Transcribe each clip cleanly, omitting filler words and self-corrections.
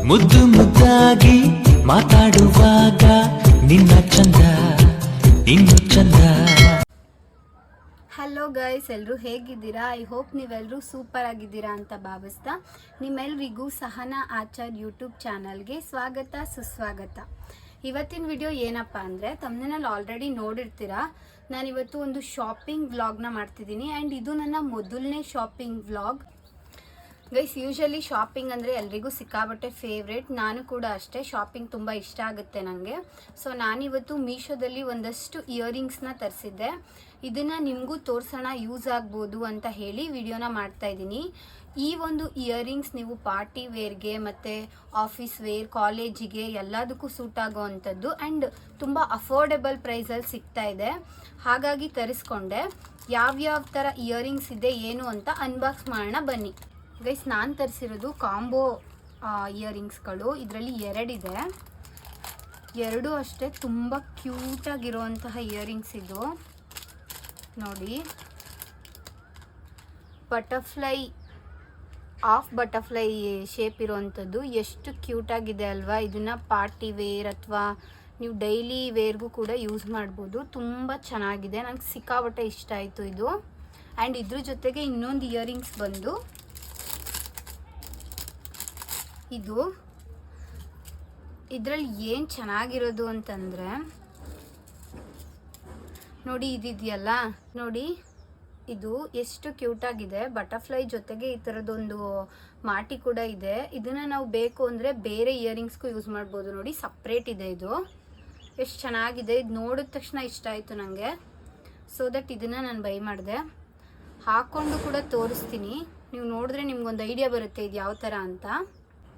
ಮುದ್ದು ಮುದ್ದಾಗಿ ಮಾತಾಡುವಾಗ ನಿನ್ನ ಚಂದ ಇನ್ನು ಚಂದ. ಹಲೋ ಗೈಸ್, ಎಲ್ಲರೂ ಹೇಗಿದ್ದೀರಾ? ಐ ಹೋಪ್ ನೀವೆಲ್ಲರೂ ಸೂಪರ್ ಆಗಿದ್ದೀರಾ ಅಂತ ಭಾವಿಸ್ತಾ ನಿಮ್ಮೆಲ್ಲರಿಗೂ ಸಹನಾ ಆಚಾರ್ ಯೂಟ್ಯೂಬ್ ಚಾನಲ್ಗೆ ಸ್ವಾಗತ ಸುಸ್ವಾಗತ. ಇವತ್ತಿನ ವಿಡಿಯೋ ಏನಪ್ಪ ಅಂದರೆ, ತಮ್ಮನಲ್ಲಿ ಆಲ್ರೆಡಿ ನೋಡಿರ್ತೀರಾ, ನಾನಿವತ್ತು ಒಂದು ಶಾಪಿಂಗ್ ವ್ಲಾಗ್ನ ಮಾಡ್ತಿದ್ದೀನಿ. ಆ್ಯಂಡ್ ಇದು ನನ್ನ ಮೊದಲನೇ shopping vlog. Guys, usually shopping ಅಂದರೆ ಎಲ್ರಿಗೂ ಸಿಕ್ಕಾಬಟ್ಟೆ ಫೇವ್ರೇಟ್. ನಾನು ಕೂಡ ಅಷ್ಟೇ, ಶಾಪಿಂಗ್ ತುಂಬ ಇಷ್ಟ ಆಗುತ್ತೆ ನನಗೆ. ಸೊ ನಾನಿವತ್ತು ಮೀಶೋದಲ್ಲಿ ಒಂದಷ್ಟು ಇಯರಿಂಗ್ಸ್ನ ತರಿಸಿದ್ದೆ. ಇದನ್ನು ನಿಮಗೂ ತೋರಿಸೋಣ, ಯೂಸ್ ಆಗ್ಬೋದು ಅಂತ ಹೇಳಿ ವಿಡಿಯೋನ ಮಾಡ್ತಾಯಿದ್ದೀನಿ. ಈ ಒಂದು ಇಯರಿಂಗ್ಸ್ ನೀವು ಪಾರ್ಟಿ ವೇರ್ಗೆ ಮತ್ತು ಆಫೀಸ್ ವೇರ್, ಕಾಲೇಜಿಗೆ ಎಲ್ಲದಕ್ಕೂ ಸೂಟ್ ಆಗೋ ಅಂಥದ್ದು. ಆ್ಯಂಡ್ ತುಂಬ ಅಫೋರ್ಡೆಬಲ್ ಪ್ರೈಸಲ್ಲಿ ಸಿಗ್ತಾ ಇದೆ. ಹಾಗಾಗಿ ತರಿಸ್ಕೊಂಡೆ. ಯಾವ್ಯಾವ ಥರ ಇಯರಿಂಗ್ಸ್ ಇದೆ ಏನು ಅಂತ ಅನ್ಬಾಕ್ಸ್ ಮಾಡೋಣ ಬನ್ನಿ. ಗೈಸ್, ನಾನು ತರಿಸಿರೋದು ಕಾಂಬೋ ಇಯರಿಂಗ್ಸ್ಗಳು. ಇದರಲ್ಲಿ ಎರಡಿದೆ. ಎರಡೂ ಅಷ್ಟೇ ತುಂಬ ಕ್ಯೂಟಾಗಿರುವಂತಹ ಇಯರಿಂಗ್ಸ್. ಇದು ನೋಡಿ, ಬಟರ್ಫ್ಲೈ, ಆಫ್ ಬಟರ್ಫ್ಲೈ ಶೇಪ್ ಇರೋವಂಥದ್ದು. ಎಷ್ಟು ಕ್ಯೂಟಾಗಿದೆ ಅಲ್ವಾ? ಇದನ್ನು ಪಾರ್ಟಿ ವೇರ್ ಅಥವಾ ನೀವು ಡೈಲಿ ವೇರ್ಗೂ ಕೂಡ ಯೂಸ್ ಮಾಡ್ಬೋದು. ತುಂಬ ಚೆನ್ನಾಗಿದೆ, ನನಗೆ ಸಿಕ್ಕಾಬಟ್ಟೆ ಇಷ್ಟ ಆಯಿತು ಇದು. ಆ್ಯಂಡ್ ಇದ್ರ ಜೊತೆಗೆ ಇನ್ನೊಂದು ಇಯರಿಂಗ್ಸ್ ಬಂದು ಇದು. ಇದರಲ್ಲಿ ಏನು ಚೆನ್ನಾಗಿರೋದು ಅಂತಂದರೆ ನೋಡಿ, ಇದಿದೆಯಲ್ಲ ನೋಡಿ, ಇದು ಎಷ್ಟು ಕ್ಯೂಟಾಗಿದೆ. ಬಟರ್ಫ್ಲೈ ಜೊತೆಗೆ ಈ ಥರದೊಂದು ಮಾಟಿ ಕೂಡ ಇದೆ. ಇದನ್ನು ನಾವು ಬೇಕು ಅಂದರೆ ಬೇರೆ ಇಯರಿಂಗ್ಸ್ಗೂ ಯೂಸ್ ಮಾಡ್ಬೋದು. ನೋಡಿ, ಸಪ್ರೇಟ್ ಇದೆ. ಇದು ಎಷ್ಟು ಚೆನ್ನಾಗಿದೆ. ಇದು ನೋಡಿದ ತಕ್ಷಣ ಇಷ್ಟ ಆಯಿತು ನನಗೆ. ಸೊ ದಟ್ ಇದನ್ನು ನಾನು ಬೈ ಮಾಡಿದೆ. ಹಾಕ್ಕೊಂಡು ಕೂಡ ತೋರಿಸ್ತೀನಿ, ನೀವು ನೋಡಿದ್ರೆ ನಿಮ್ಗೊಂದು ಐಡಿಯಾ ಬರುತ್ತೆ ಇದು ಯಾವ ಥರ ಅಂತ.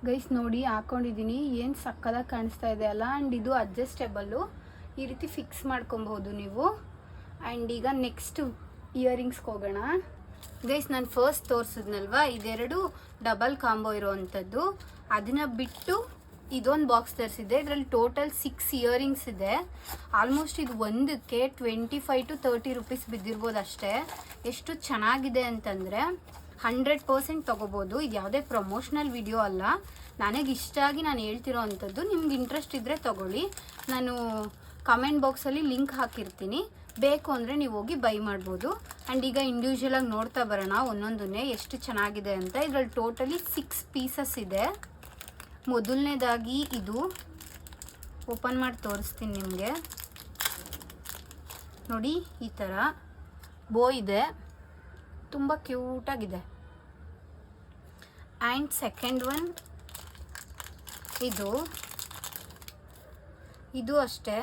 ಗೈಸ್ ನೋಡಿ, ಹಾಕ್ಕೊಂಡಿದ್ದೀನಿ. ಏನು ಸಕ್ಕದಾಗಿ ಕಾಣಿಸ್ತಾ ಇದೆ ಅಲ್ಲ? ಆ್ಯಂಡ್ ಇದು ಅಡ್ಜಸ್ಟೇಬಲ್ಲು, ಈ ರೀತಿ ಫಿಕ್ಸ್ ಮಾಡ್ಕೊಬೋದು ನೀವು. ಆ್ಯಂಡ್ ಈಗ ನೆಕ್ಸ್ಟ್ ಇಯರಿಂಗ್ಸ್ಗೆ ಹೋಗೋಣ. ಗೈಸ್, ನಾನು ಫಸ್ಟ್ ತೋರಿಸಿದ್ನಲ್ವ, ಇದೆರಡು ಡಬಲ್ ಕಾಂಬೋ ಇರೋವಂಥದ್ದು. ಅದನ್ನು ಬಿಟ್ಟು ಇದೊಂದು ಬಾಕ್ಸ್ ತರಿಸಿದ್ದೆ. ಇದರಲ್ಲಿ ಟೋಟಲ್ 6 ಇಯರಿಂಗ್ಸ್ ಇದೆ. ಆಲ್ಮೋಸ್ಟ್ ಇದು ಒಂದಕ್ಕೆ 25 to 30 ರೂಪೀಸ್ ಬಿದ್ದಿರ್ಬೋದು ಅಷ್ಟೇ. ಎಷ್ಟು ಚೆನ್ನಾಗಿದೆ ಅಂತಂದರೆ 100% ತೊಗೋಬೋದು. ಇದು ಯಾವುದೇ ಪ್ರಮೋಷನಲ್ ವಿಡಿಯೋ ಅಲ್ಲ, ನನಗೆ ಇಷ್ಟ ಆಗಿ ನಾನು ಹೇಳ್ತಿರೋ ಅಂಥದ್ದು. ನಿಮ್ಗೆ ಇಂಟ್ರೆಸ್ಟ್ ಇದ್ದರೆ ತೊಗೊಳ್ಳಿ. ನಾನು ಕಮೆಂಟ್ ಬಾಕ್ಸಲ್ಲಿ ಲಿಂಕ್ ಹಾಕಿರ್ತೀನಿ, ಬೇಕು ಅಂದರೆ ನೀವು ಹೋಗಿ ಬೈ ಮಾಡ್ಬೋದು. ಆ್ಯಂಡ್ ಈಗ ಇಂಡಿವಿಜುವಲಾಗಿ ನೋಡ್ತಾ ಬರೋಣ ಒಂದೊಂದನ್ನೇ ಎಷ್ಟು ಚೆನ್ನಾಗಿದೆ ಅಂತ. ಇದರಲ್ಲಿ ಟೋಟಲಿ 6 ಪೀಸಸ್ ಇದೆ. ಮೊದಲನೇದಾಗಿ ಇದು ಓಪನ್ ಮಾಡಿ ತೋರಿಸ್ತೀನಿ ನಿಮಗೆ. ನೋಡಿ, ಈ ಥರ ಬೋ ಇದೆ, ತುಂಬ ಕ್ಯೂಟಾಗಿದೆ. ಆ್ಯಂಡ್ ಸೆಕೆಂಡ್ ಒನ್ ಇದು ಅಷ್ಟೇ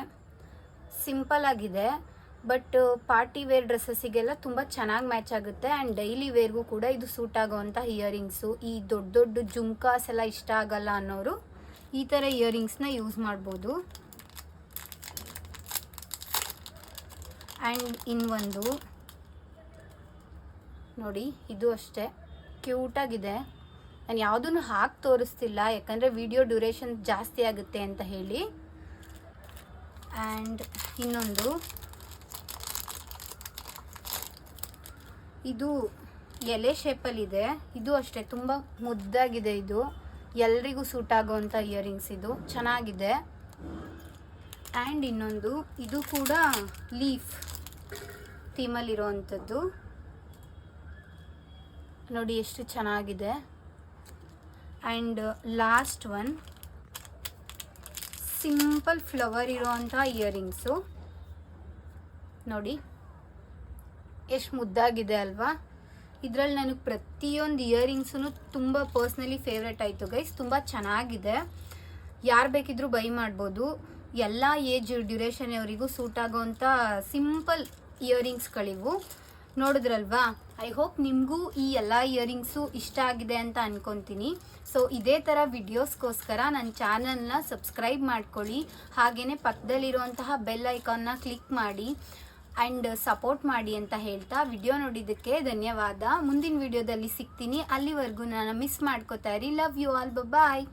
ಸಿಂಪಲ್ ಆಗಿದೆ, ಬಟ್ ಪಾರ್ಟಿ ವೇರ್ ಡ್ರೆಸ್ಸಸ್ಸಿಗೆಲ್ಲ ತುಂಬ ಚೆನ್ನಾಗಿ ಮ್ಯಾಚ್ ಆಗುತ್ತೆ. ಆ್ಯಂಡ್ ಡೈಲಿ ವೇರ್ಗೂ ಕೂಡ ಇದು ಸೂಟ್ ಆಗೋವಂಥ ಇಯರಿಂಗ್ಸು. ಈ ದೊಡ್ಡ ದೊಡ್ಡ ಜುಮ್ಕಾಸ್ ಎಲ್ಲ ಇಷ್ಟ ಆಗಲ್ಲ ಅನ್ನೋರು ಈ ಥರ ಇಯರಿಂಗ್ಸ್ನ ಯೂಸ್ ಮಾಡ್ಬೋದು. ಆ್ಯಂಡ್ ಇನ್ನೊಂದು ನೋಡಿ, ಇದು ಅಷ್ಟೇ ಕ್ಯೂಟಾಗಿದೆ. ನಾನು ಯಾವುದನ್ನು ಹಾಕಿ ತೋರಿಸ್ತಿಲ್ಲ, ಯಾಕಂದರೆ ವಿಡಿಯೋ ಡ್ಯೂರೇಷನ್ ಜಾಸ್ತಿ ಆಗುತ್ತೆ ಅಂತ ಹೇಳಿ. ಆ್ಯಂಡ್ ಇನ್ನೊಂದು ಇದು ಎಲೆ ಶೇಪಲ್ಲಿದೆ. ಇದು ಅಷ್ಟೇ ತುಂಬ ಮುದ್ದಾಗಿದೆ. ಇದು ಎಲ್ರಿಗೂ ಸೂಟ್ ಆಗೋವಂಥ ಇಯರಿಂಗ್ಸ್. ಇದು ಚೆನ್ನಾಗಿದೆ. ಆ್ಯಂಡ್ ಇನ್ನೊಂದು ಇದು ಕೂಡ ಲೀಫ್ ಥೀಮಲ್ಲಿರೋವಂಥದ್ದು. ನೋಡಿ ಎಷ್ಟು ಚೆನ್ನಾಗಿದೆ. And last one simple flower ಇರೋವಂಥ ಇಯರಿಂಗ್ಸು. ನೋಡಿ ಎಷ್ಟು ಮುದ್ದಾಗಿದೆ ಅಲ್ವಾ? ಇದರಲ್ಲಿ ನನಗೆ ಪ್ರತಿಯೊಂದು ಇಯರಿಂಗ್ಸೂ ತುಂಬ ಪರ್ಸ್ನಲಿ ಫೇವ್ರೇಟ್ ಆಯಿತು ಗೈಸ್. ತುಂಬ ಚೆನ್ನಾಗಿದೆ, ಯಾರು ಬೇಕಿದ್ರೂ ಬೈ ಮಾಡ್ಬೋದು. ಎಲ್ಲ ಏಜ್ ಡ್ಯೂರೇಷನ್ ಅವರಿಗೂ ಸೂಟ್ ಆಗೋವಂಥ ಸಿಂಪಲ್ ಇಯರಿಂಗ್ಸ್ಗಳಿವು. ನೋಡಿದ್ರಲ್ವಾ? ಐ ಹೋಪ್ ನಿಮಗೂ ಈ ಎಲ್ಲ ಇಯರಿಂಗ್ಸು ಇಷ್ಟ ಆಗಿದೆ ಅಂತ ಅನ್ಕೊತೀನಿ. ಸೊ ಇದೇ ಥರ ವಿಡಿಯೋಸ್ಗೋಸ್ಕರ ನನ್ನ ಚಾನಲ್ನ ಸಬ್ಸ್ಕ್ರೈಬ್ ಮಾಡ್ಕೊಳ್ಳಿ. ಹಾಗೆಯೇ ಪಕ್ಕದಲ್ಲಿರುವಂತಹ ಬೆಲ್ ಐಕಾನ್ನ ಕ್ಲಿಕ್ ಮಾಡಿ ಆ್ಯಂಡ್ ಸಪೋರ್ಟ್ ಮಾಡಿ ಅಂತ ಹೇಳ್ತಾ, ವಿಡಿಯೋ ನೋಡಿದ್ದಕ್ಕೆ ಧನ್ಯವಾದ. ಮುಂದಿನ ವಿಡಿಯೋದಲ್ಲಿ ಸಿಗ್ತೀನಿ. ಅಲ್ಲಿವರೆಗೂ ನಾನು ಮಿಸ್ ಮಾಡ್ಕೋತಾ ಇರಿ. Love you all, bye.